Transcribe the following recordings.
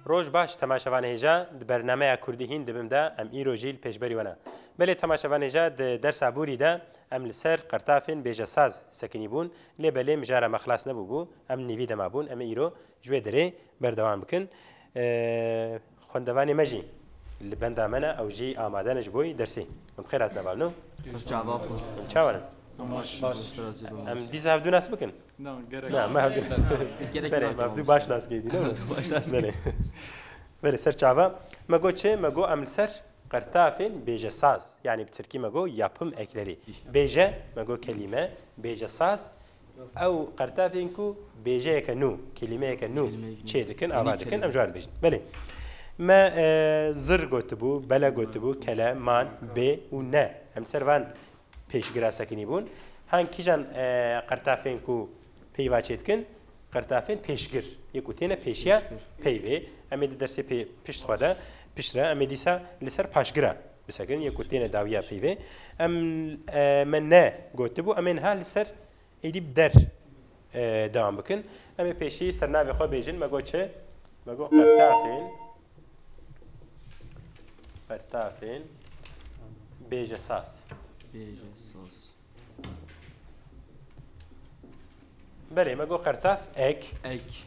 روج باش تماشاوان هجا برنامه کردی هند بمدا ام ایرو جیل پیشبری ونا بله تماشاوان هجا درس عبوری دا ام لسر قرطافن بیجا ساز سکنی بون لی بله مجاره مخلاص نبو بو ام نیوی دما بون ام ایرو جوی دره بردوان بکن خوندوانی مجی لبندا منا او جی آماده نجبوی درسی بخیرات نبالنو چاورن ام دیز هفدو ناس بکن نه ما هفدو ناس بله ما هفدو باش ناس کیدی نه بله بله سر چاوا مگو چه مگو ام سر قرطافین بیجه ساز yani بترکی مگو yapım ekleri بیجه مگو کلمه بیجه ساز او قرطافین کو بیجه کنو کلمه کنو چه دکن آوا دکن ام جوار بیجن بله ما زر گوتبو بلا گوتبو کلا مان به و نه هم سروان پیشگیری سکنی بون هن کیجان قرطافین کو پیوچیت کن قرطافین پیشگیر یکوتینه پیشیا پیوی امید درسی پیشت خدا پیشره امیدیسا لسر پاشگیره بسکن یکوتینه داویا پیوی من نه گوتبو امین ها لسر ایدیب در دوام بکن امی پیشی سرناوی خو بیجن مگو چه مگو قرطافین بیجه ساس بله مگو قرطاف اک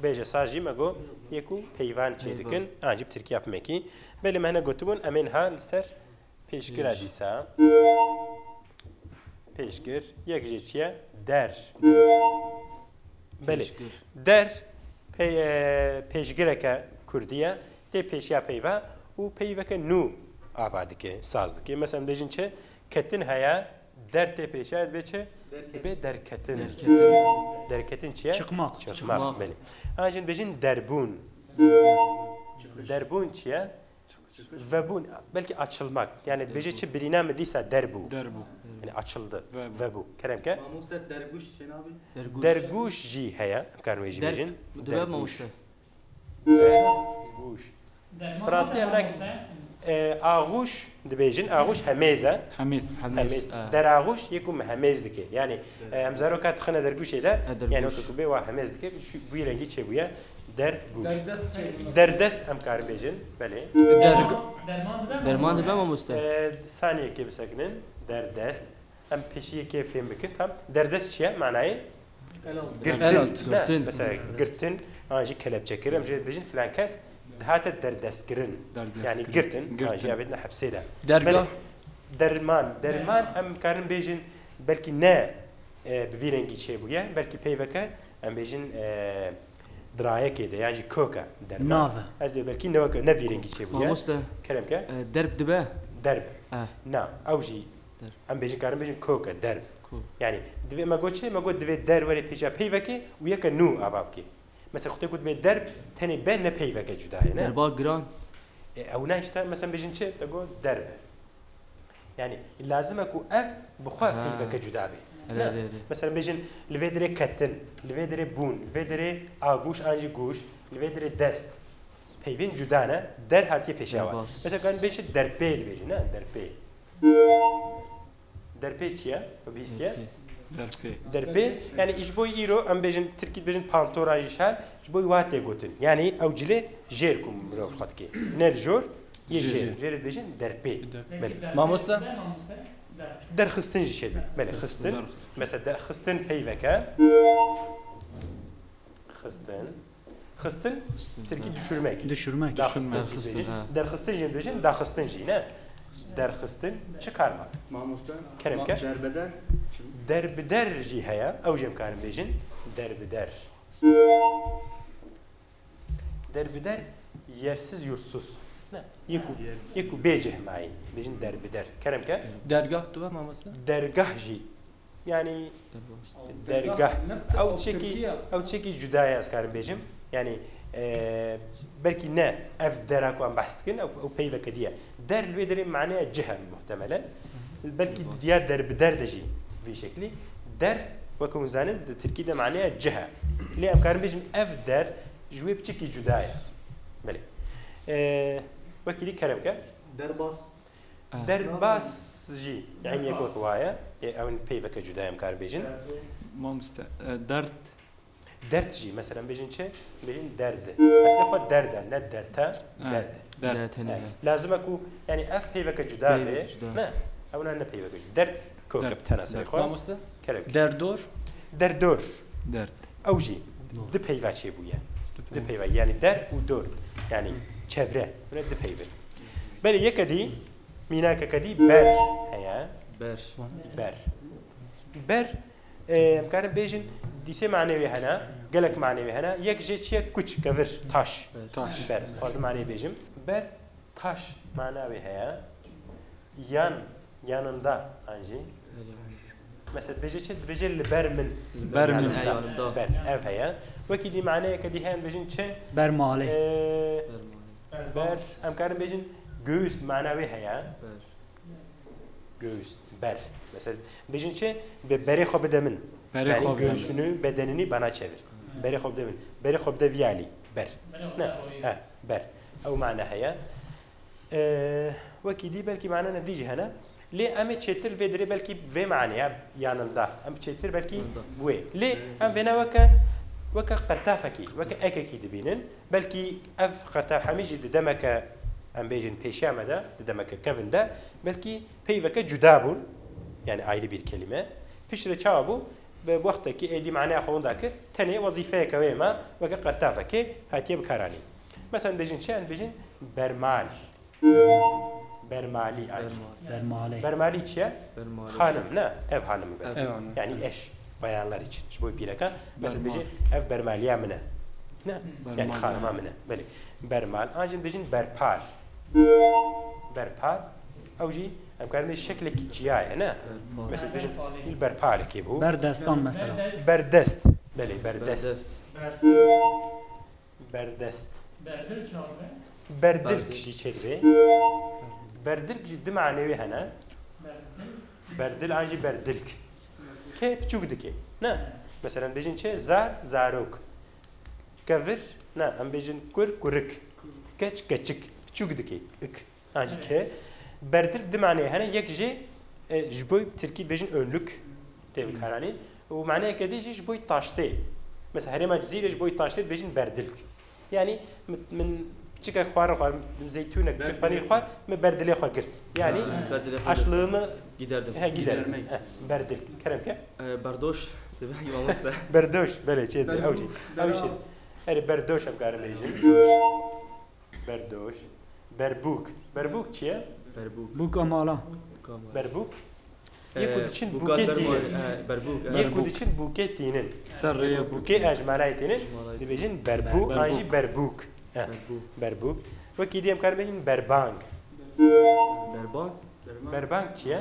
بیجه ساجی مگو یکو پیوان چه دکن آنجیب ترکیه پمکی بله مهنه گوتبون امین ها لسر پیشگر دیسا پیشگر یک جه چیه در بله در پیشگره که کردیه ده پیشیا پیوه و پیوه که نو آفاده که ساز دکه مثلا بیجن چه کتن هیا در ته پیشاد به چه به درکتن چیه çıkmak بله آجن بیجن دربون چیه وبون بلکه açılmak yani بیجه چه برینام دیسا دربو yani açıldı vebu kerem ke Mamusta derguş sen abi derguş ji haya karmeji بیجن درب ماموسته derguş rastı evrak آغوش دبیجن آغوش همیزه hamiz در آغوش یکم همیز دکه یعنی امزارو کات خنده درگوشه ده یعنی تو کبی و همیز دکه بوی رنگی چه بویا در گوش در دست هم کار بیجن بله درمان دبه ماموسته ثانیه که بسکنن در دست هم پیشی که فهم بکن هم در دست چیه معنی گرتن مثلا گرتن آنجی کلب چکرم جد بیجن فلان کس هات دردستگرن يعني قرتن جا بدنا حبسي ده درجة درمان ام كارن بيجن بلكي نا بفيرنجي شيء بويا بلكي بيفكا ام بيجن درايه كده يعني كوكا درمان از بلكي نوكا نفيرنجي شيء بويا ماموسته كلام كا درب دبه درب نا اوجي ام بيجن كارن بيجن كوكا درب يعني دبي ما قلت ما قلت دبي در ولا بيجا بيفكي وياك نو ابابكي مثلا خطي كنت بالدرب تاني بين نبيفك جداه هنا دربا جران او ناشتا مثلا بيجن شيء تقول درب يعني لازم اكو اف بخوا بيفك جداه مثلا بيجن لفيدري كتن لفيدري بون لفيدري اغوش انجي غوش لفيدري دست بيفين جدانا در هركي بيشاوا مثلا كان بيجي دربي بيجن دربي چيا وبيستيا دربي يعني إجبوي إيرو أم بيجن تركي بيجن بانتورا يشال إجبوي واتي قوتن يعني أوجلي جيركم بروف خدكي نرجور يجير بيجن دربي بله ماموسته در خستن جي شبه بله خستن مثلا در خستن هيفكا خستن تركي düşürmek در خستن جي بيجن دا خستن جي نه در خستن چه کار ما Mamusta kerem ke derbeder derbeder jî heye ew jê em karin bêjin derbeder yersiz yurtsuz yekû bêje hemayî bêjin derbeder kerem ke درگاه دبه ماموسته dergah jî yani dergah ew çekî cudaya ez karin bêjim yani belki ne ev dera ku em behs dikin ew peyveke diye der li vê derê manaya cihe muhtemelen belki diğer derbeder de jî vî şeklî der وەکو zanim di Tirkî de manaya cihe lê em karin bêjin ev der ji wê biçikî cuda ye belê wekî keremke derbas jî yani yek waye ew peyveke cuda em karin bêjin ماموسته درد درتجي مثلا بيجين شيء بيجين درد اصلا خد درد نه درتا درد لازم اكو يعني اف بيبك جدا به نه او نه بيبك درد كوكب تناسل خو دردور دردور درد اوجي د بيبا چه بويا د بيبا يعني در و دور يعني چevre نه د بيبا بل يكدي ميناك كدي بر هيا بر امكان بيجن ديسه معنوي هنا قالك معنوي هنا يك جي تشي كوتش كفر تاش بر فرض معنوي بيجم بر تاش معنوي هيا yanında انجي مثلا بيجي البر من بر اف هيا وكيدي معناه كدي هان بيجن تشي بر مالي بر امكان بيجن göğüs معنوي هيا göğüs ber mesela bejin şey beri xob demin yani göğsünü bedenini bana çevir beri xob demin beri xob de viyali ber ne ha ber او معنى هيا وكيدي بلكي معنى نديجي هنا ليه ام تشتر فيدري بلكي في معناها yanında ام تشتر بلكي بوي ليه ام فينا وكا قرتافكي وكا اكاكي دبينن بلكي اف قرتاف حميجي دمك ام بيجن بيشامدا دمك كفن ده بلكي بيفك جدابون يعني عائله bir kelime pişre çabuk ve vaxtaki edi معناها خونداك تاني وظيفه كويما وكا قرتافكي هاتي بكاراني مثلا بيجن شان بيجن برمال برمالي برمالي çiye hanım ne ev hanımı yani eş bayanlar için şu bu biraka mesela biji ev bermaliye mine ne yani hanıma mine böyle bermal ancak bijin berpal او جي ام كان شكلك جياي هنا مثلا بيجي البربال كيف هو بردستان مثلا بردست بله بردست بردل كشي چدوي بردل جد معنوي هنا بردل عنجي بردلك كي بچوك دكي نا مثلا بيجن چه زاروك كفر نا ام بيجن كورك كچك بچوك دكي اك عنجي كي بردل دي معنوي هنا يك جي جبوي تركي بيجن önlük تبك هراني ومعناه كدي جي جبوي طاشتي مثلا هريما جزيره جبوي طاشتي بيجن بردلك يعني من چیکار خوار زیتونه چیک پنیر خوار من بردلی خوار کرد یعنی açlığımı giderdim berdil kerem ke بردوش دبي ماموسه بردوش بله چه اوجی اوجی اری بردوش هم کارم ایجی بردوش بربوک چیه بوک امالا بربوک يكود için buket dinin يكود için buket dinin سريه buket اجمالای dinin dibejin berbu anji berbuk berbuk ve ki diyem karbenin berbang çiye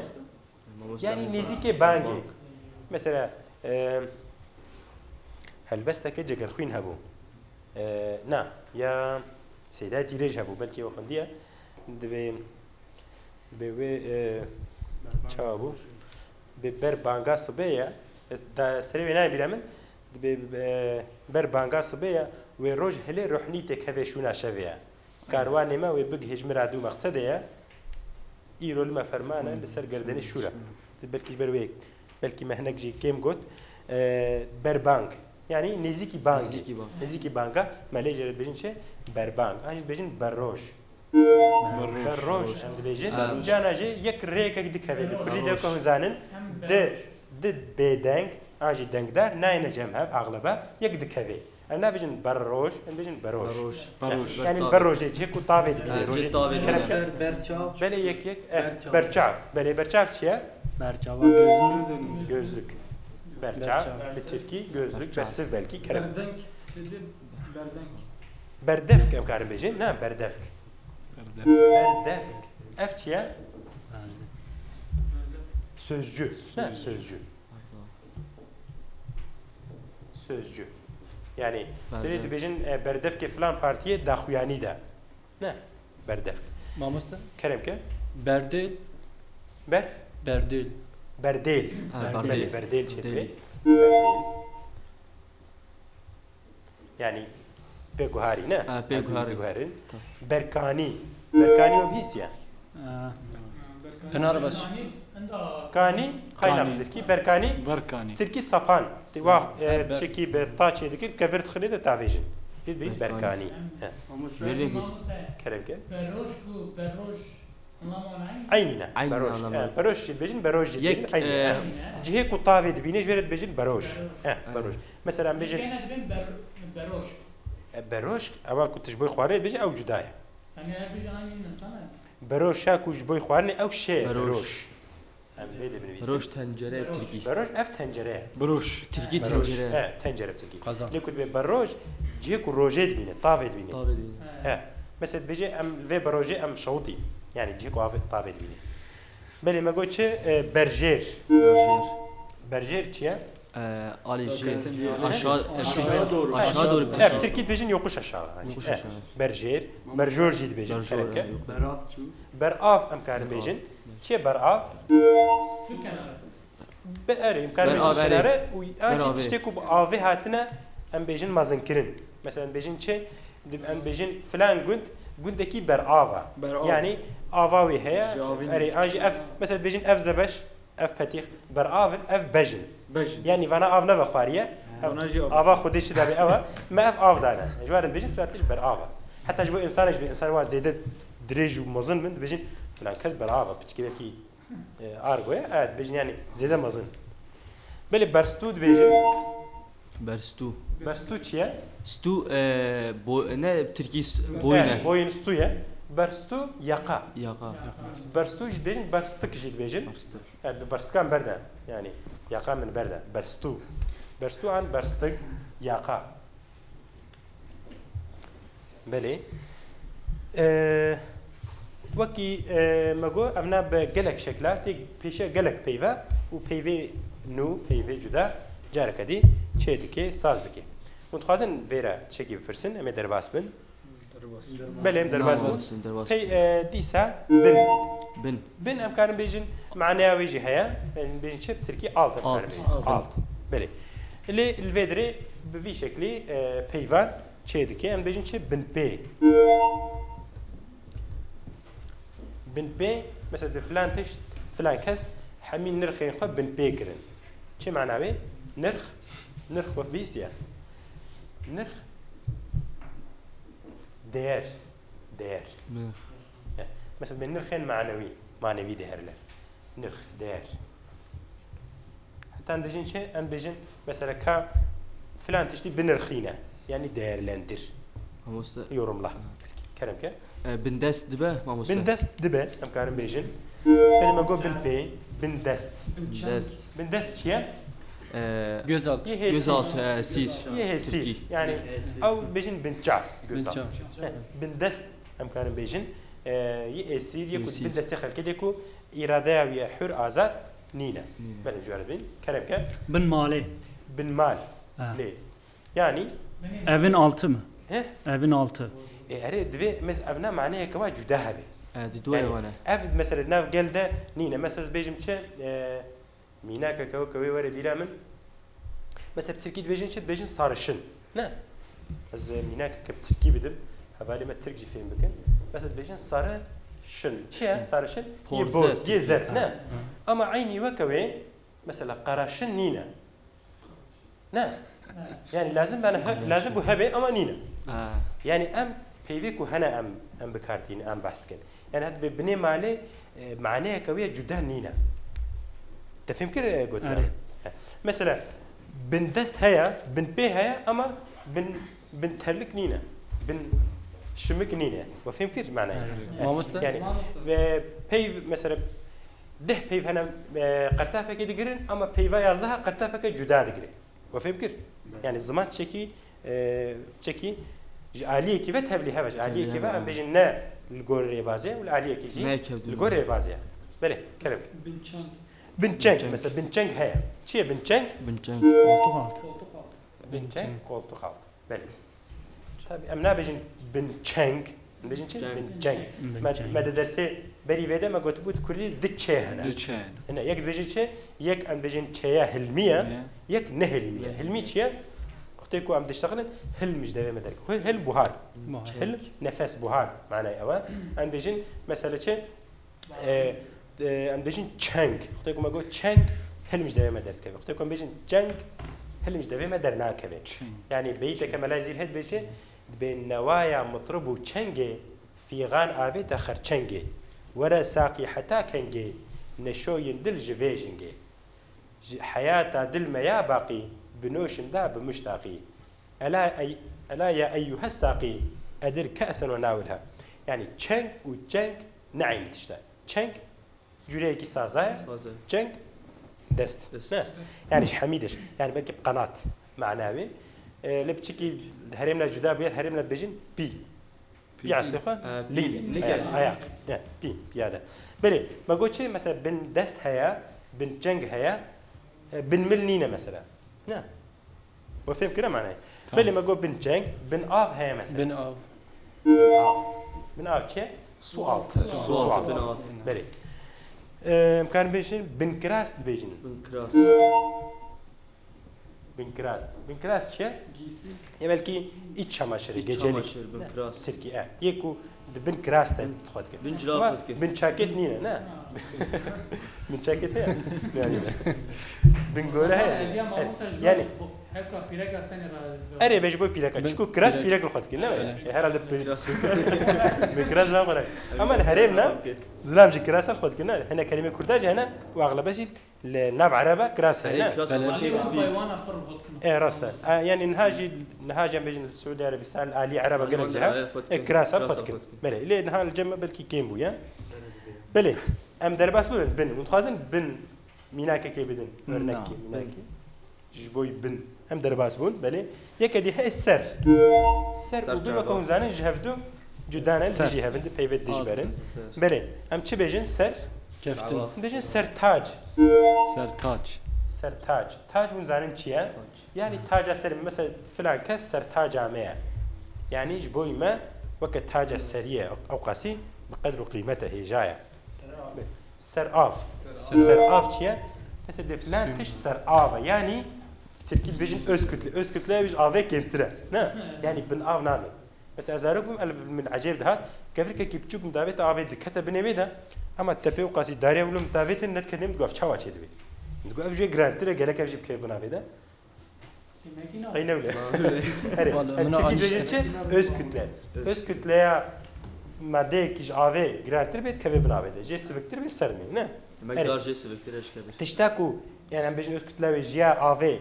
yani nizike bangi mesela هلبستك جگر خوين هبو نا يا سيداتي ريج هبو بلكي وخنديه دبي چابو بر بانگا صبيا دا سري ويناي بيرمن بر بانگا صبيا وروج هلي روحني تكفي شونا شفيا كاروان ما ويبق هجمر عدو مقصديا ايرو لما فرمانا لسر قردني شورا بلكي برويك بلكي ما هناك جي كيم قلت بر بانك يعني نزيكي بانكا ماليجا بيجن شيء بر بانك اني بيجن بروش عند بيجن جانا جي يك ريك دي كفي كل ده كون زانن د بيدنك اجي دنگدار ناين جمع اغلبها يك دي كفي انا بيجن بروش انا بيجن بروش يعني بروش هيك طافي بيجي برچاف بله يك برچاف بله برچاف چيه برچاف gözlük برچاف به ترکی gözlük بسف belki kerem berdefk ev karim bejin ne berdefk ev çiye sözcü ne sözcü yani dedi bejin berdefk falan partiye daxuyani da ne berdefk ماموسه kerem ke بردل berdel berdel çetri yani beguhari ne beguhari berkani o his ya Pınar bas. كاني خاينا تركي بركاني بركاني تركي صفان واحد تشكي بطاچه ديك كفرت خليده تافيجن بي بركاني كلام كده عيننا بروش بروش بيجن بروش عيننا جهه كطافي دبينه جرت بيجن بروش بروش مثلا بيجن بروش اول كنت جبوي خواري بيجي او جدايه بروش شاكو جبوي خوارني او شي بروش بروش تنجره تركي بروش اف تنجره بروش تركي تنجره تنجره بتركي قزان ليكود بروج جهه روجيت بينه طافي بينه طابدين مثلا بيجي ام في بروجي ام شوطي يعني جهه قافي طافي بينه بلي ما قلتش برجير برجير چiye آلیجی aşağı doğru evet Türkiye bejin yokuş aşağı berjer berjor jid bejin kelke beraf amkan bejin çiye beraf berim kan bejin şenare u acı tişteku avi hatına am bejin mazınkirin mesela bejin çe am bejin falan gündeki berava yani avavi heye eri acı f mesela bejin f zebeş f patih beraf f bejin يعني فانا اف نبا خواريه افا خديش دابي اوا ما اف دانا جوار بيجي فلاتش برافا حتى جبو انسان يجبي انسان وا زيد دريج ومزن من بيجي فلان كاس برافا بتشكي بكي ارغويا اد بيجي يعني زيد مزن بلي برستود بيجي برستو تشيا ستو بو نه تركي بوينه بوين ستويا برستو يقا برستو جبين برستك جبين برستكان بردا يعني يقا من بردا برستو عن برستك يقا بلي وكي ماغو امنا بجلك شكلات بيشا جلك بيفا و بيفي نو بيفي جدا جاركدي تشيدكي سازدكي متخازن فيرا تشيكي بفرسن امي درباس بن بلهم درباس بن هي ديسا بن امكان بيجن معناها ويجي هيا بيجن شب تركي الت بلي اللي الفيدري بفي شكلي بيفان تشيدكي ام بيجن شب بن بي مثلا بفلان تشت فلان كاس حمين نرخ ينخو بن بيكرن شي معناه نرخ وفيسيا نرخ دير مثلا بين نرخين معنوي دير له نرخ دير حتى عندجين شيء عند بيجن مثلا كا فلان تشتي بنرخينا يعني دير لندر يورم له كلام كه بندست دبه ما مست بندست دبه امكان بيجن بينما جو بالبي بندست شيء gözaltı سير يعني او بيجن بنتشاف gözaltı بندست امكان بيجن يسير يكون بندست خلك ديكو اراده ويا حر ازاد نينا بل جواربين كلام كه بن مال ليه يعني evin altı mı evin altı اريد دبي مس ابنا معناها كما جداها بي دوي وانا افد مثلا ناف جلده نينا مثلا بيجم تشا ميناك كوي ورا بلا من مثلا بتركي بيجن شد بيجن صارشن لا از ميناك كبتركي بدم حوالي ما تركي فين بكن مثلا بيجن صارشن تشا صارشن يبوز يزر لا اما عيني وكوي مثلا قراشن نينا لا يعني لازم انا لازم هبه اما نينا يعني ام بيفيك وهنا ام بكارتين ام باستكن يعني هاد ببني مالي معناها كويه جدا نينا تفهم كده قلت مثلا بن دست هيا بن بي هيا اما بن تهلك نينا بن شمك نينا وفهم كده معناها يعني بي مثلا ده بي هنا قرتافك يدقرن اما بيفا يازدها قرتافك جدا دقرن وفهم كده يعني الزمان تشكي عاليه كيف تهبلي هواش عاليه كيف ام بيجنا الجوري بازي والعاليه كيجي الجوري بازي بله كلام بنچنگ مثلا بنچنگ هيا چیه بنچنگ koltuk altı بله tabi امنا بيجن بنچنگ بيجن چی بنچنگ ما درسه بری وده ما گفت بود کردی دچه هنا یک بيجن چه یک ام بيجن چه هلمیه یک نه هلمی چیه تيكو عم تشتغلن هل مش دائما مدرك هل بهار هل نفس بهار معناه أوا عم بيجن مثلا شيء ام بيجن چنگ وقتی که ما چنگ هلمش دوی ما درد که وقتی که بيجن جنگ هلمش دوی ما در ناکه يعني بيته كما زیر هد بيجي بين نوايا مطرب وچنگه في غان آبي دخر چنگه ورا ساقي حتى كنگه نشو يندل جفيجنگه حياة دل ما يا باقي بنوشن دا بمشتاقي ألا يا أيها الساقي أدر كأسا وناولها يعني چنگ وجنگ نعين تشتا چنگ جوريكي سازاي چنگ دست يعني حميدش يعني بلكي بقناة معناوي لبتشكي هرمنا جدا بيت هرمنا بيجن بي عسلخه لي اياق بي هذا بلي ما قلت شيء مثلا بن دست هيا بن جنگ هيا بن ملنينا مثلا نعم وفهم كده معناه بلي ما قلت بن جنگ بن آف هيا مثلا بن آف شيء سؤال بلي كان بيجن بن كراس بيجن بن كراس شيء يبالكي إيش شماشر جيجلي تركي يكو بن كراس تخوت كده بن جلاب بن شاكيت نينا نا بن شاكيت هي يعني بن غورة هي يعني هكا بيرجع تاني أري بيجبو بيرجع شكو كراس بيرجع خد كده لا هذا بن كراس لا غير أما الهرمنا زلام جي كراس خد كده هنا كلمة كرداج هنا وأغلبها شيء الناب عربة كراس هنا إيه راسنا يعني نهاجي بيجن السعودية العربية الآلية عربة قلنا جها كراس خد كده بلى ليه نهال الجمع بلكي كيمبو يعني بلى أم درباس بن متخازن بن ميناك كي بدن ورنكي ميناكي جبوي بن أم درباس بون بلى يكدي هاي السر وبما كون زانن جهفدو جدانا بيجي هفند بيفت دجبرن بلى أم تش بيجن سر كفتن بيجن سر تاج سر تاج ون زانن چیه يعني تاج سر مثلا فلان كس سر تاج عامية يعني جبوي ما وقت تاج السرية أو قاسي بقدر قيمته هي جاية سر آف چیه مثلا فلان تش سر آفا يعني تركيب بيجن öz kütle بيج آفه كمتره نه يعني بن آف نامه بس أزاركم من عجيب ده كفر كي بتشوف مدافعت آفه دكتة بنوي ده أما تبي وقاسي داري ولو مدافعت النت كديم قف شوا شيء دبي نقول أفجع جرانتره قالك أفجع بكيف بنافع ده أي نوله تركيب بيجن شيء öz kütle ماده كيش آفه جرانتر بيت كيف بنافع ده جيس فكتير بيرسلني نه مقدار جيس فكتير إيش كبير تشتاكو يعني أم بيجن öz kütle وجيا آفه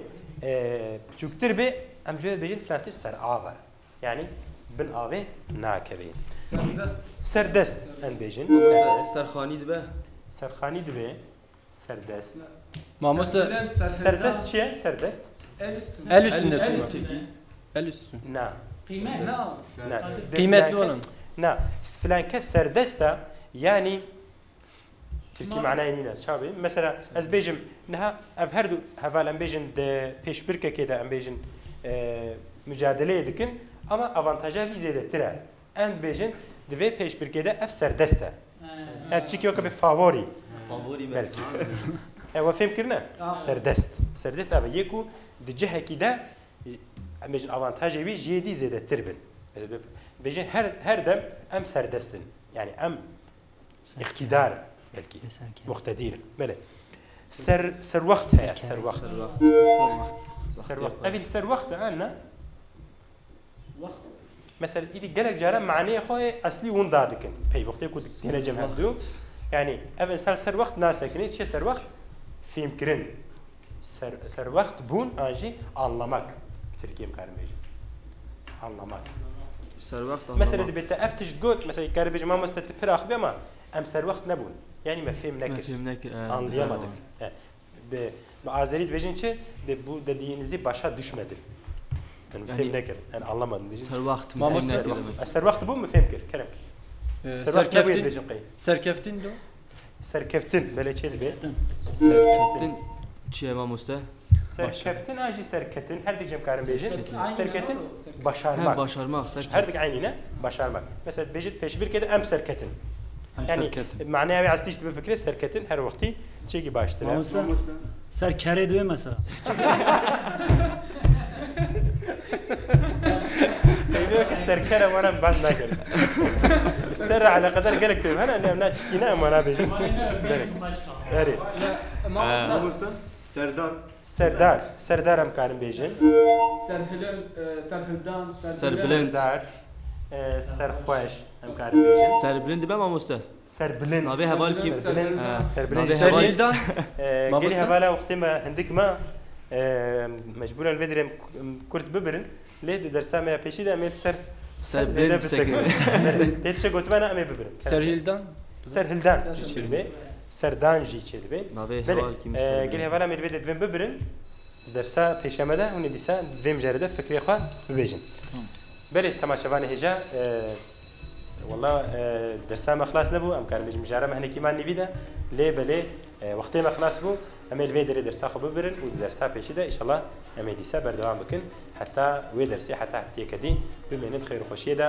بتشوكتر بي أم جود بيجن فلانتش سر آفه يعني بن آفه ناكبين سردست أم بيجن سرخاني دبه سرخاني دبي سردست ماموس سردست شيء سردست الüstünde نا قيمتli olan نا فلان كس سردستا يعني تركي معناه ناس شابي مثلا از بيجم نها افهردو هفال ام بيجن د پیش بركه كده ام بيجن مجادله دكن اما افانتاجا فيزه ترى ام بيجن د پیش بركه ده اف سردستا ابتيك يوك بفافوري بلكي هو فهم كرنا سردست ابا يكو د جهه كده امج افانتاجا بي جدي زياده تربن بيجن هر دم ام سردستن يعني ام اقتدار بلكي مقتدر بله سر وقت هي سر وقت ابي سر وقت عنا مثلا ايدي قالك جارا معنيه خوي اصلي ون دادكن بي وقت يكون هنا جمع دو يعني ابي سر وقت ناس كني شي سر وقت فيم كرن سر وقت بون انجي anlamak تركيب كارم بيجي anlamak سر وقت مثلا دي بتافتش تقول مثلا كارم بيجي ما مستتبر اخبي ما ام سر وقت نبون يعني ما فهم نكش anlayamadık Azeri bejin çe bu dediğinizi başa düşmedim. Yani fهم nekir. Yani anlamadım. سر وقت سر وقت bu mu fهم kir? Kerem. Serkeftin do. Serkeftin böyle çeli be. Serkeftin çiğ mamusta. Serkeftin acı serketin her diyeceğim karım bejin. Serketin başarmak. Başarmak. Her dik aynine başarmak. Mesela bejit peş bir kere em serketin. يعني معناه عايز تبي فكرة سركتين هر وقتي تيجي باشتري سر كاري دوي مثلا يقولك السركرة وانا بس ناكل السر على قدر قالك فيهم هنا أنا ناشكينا ما أنا بيجي أريد سردار أم كارم بيجن سربلند سرخوش أم كارم بيجن سربلند بما ماموستا سربلند نبي هبال كيف سربلند سرهیلدان قالي هبالا وقت ما هندك ما مجبورا الفيدرم كرت ببرن ليه درسا ما بيشي ده أمير سربلند بسكن تيتش قلت أنا أمي ببرن سرهیلدان سرهلدان جي تشيلبي سردان جي تشيلبي نبي بله هبال كيف قالي هبالا أمير فيدر فين ببرن درسا بيشامة ده هوني ديسا فين مجرده فكري خوا ببيجن بله تماشافاني هجا والله درسا ما خلاص نبو أم كان مجارة مهني كمان نبيدا ليه بله وقت ما خلاص بو أمير فيدر درسا خو ببرن ودرسا بيشيدا إن شاء الله أمير ديسا بردوام بكن حتى ويدرسي حتى هفتي كدي بمن بخير وخشيدا